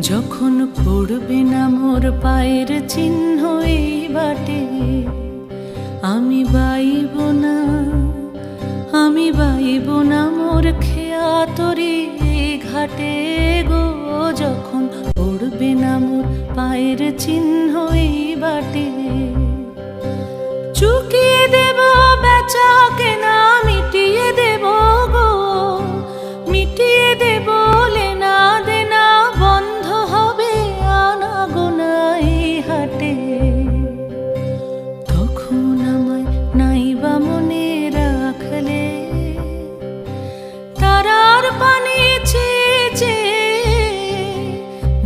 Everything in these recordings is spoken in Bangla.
যখন পড়বে না মোর পায়ের চিহ্ন এই বাটে, আমি বাইব না, আমি বাইব না মোর খেয়া তরি ঘাটে গো। যখন পড়বে না মোর পায়ের চিহ্ন এই বাটে, চুকিয়ে দেব বেচা কেনা, মিটিয়ে দেব গো, মিটিয়ে দেব লেনা দেনা, বন্ধ হবে আনা গোনা এই হাটে। তখন আমায় নাইবা মনে রাখলে, তারার পানি চেয়ে চেয়ে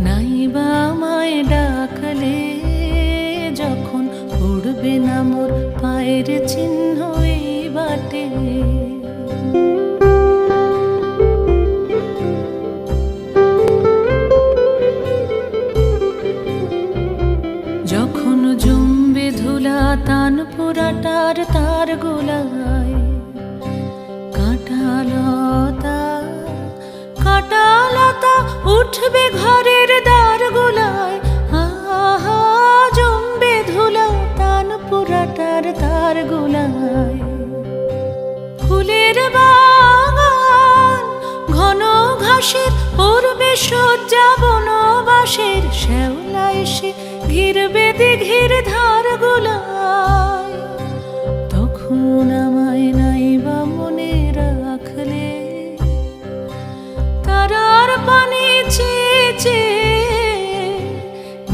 নাইবা আমায় ডাকলে। যখন পড়বে না মোর পায়ের চিহ্ন এই বাটে, যখন জমবে ধুলা তান পুরাটার তার গোলায়, কাঁটালতা কাঁটালতা উঠবে ঘরের দ্বার গোলায়। আহা জমবে ধুলা তান পুরাটার তার গোলায়। ফুলের বাগান ঘন ঘাসের পূর্বে সজ্জা বনবাসের, শ্যাওলা এসে ঘিরবে দিঘির ধার গোলায়। তখন আমায় নাইবা মনে রাখলে, তারার পানি চেয়ে চেয়ে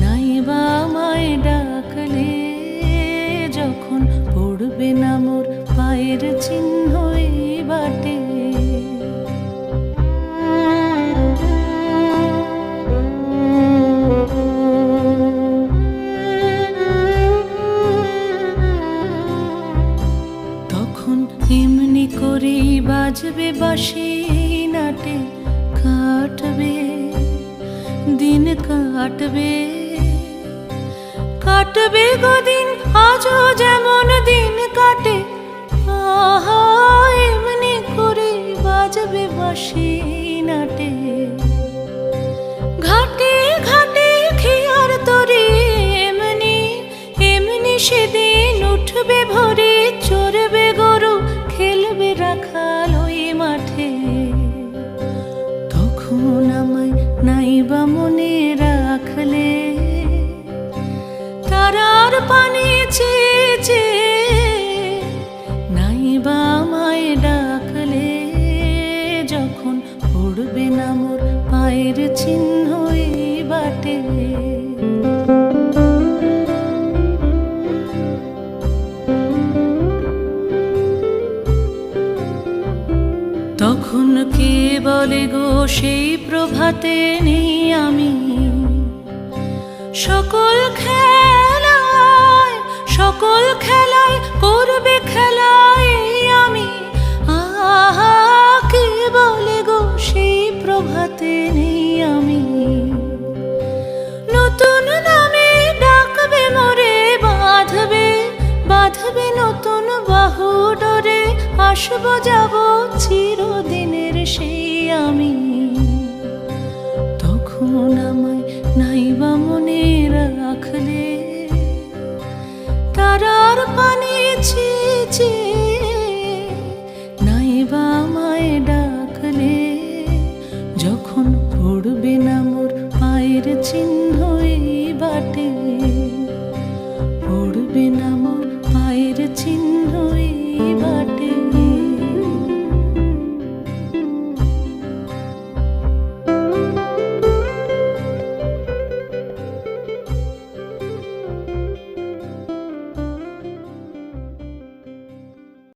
নাইবা আমায় ডাকলে। যখন পড়বে না মোর পায়ের চিহ্ন এই বাটে, তখন এমনি করেই বাজবে বাঁশি নাটে, কাটবে দিন কাটবে, কাটবে গদিন আজও যেমন দিন কাটে। আহা এমনি করে বাজবে বাঁশি নাটে, ঘাটে ঘাটে খেয়ার তরি এমনি এমনি সেদিন উঠবে ভোরে, চড়বে গরু খেলবে রাখাল ওই মাঠে। তখন আমায় নাইবা মনে রাখলে, তারার পানি চেয়ে চেয়ে নাইবা আমায় ডাকলে। যখন পড়বে না মোর পায়ের চিহ্ন এই বাটে, তখন কে বলে গো সেই প্রভাতে নেই আমি। সকল খেলায় সকল খেলায় করবে খেলায় আমি। আহা কে বলে গো সেই প্রভাতে নেই আমি। নতুন নামে ডাকবে মোরে, বাঁধবে বাঁধবে নতুন বাহু ডোরে, আসবো যাব চিরদিনের সেই আমি। তখন আমায় নাইবা মনে রাখলে, তারার পানি চেয়ে চেয়ে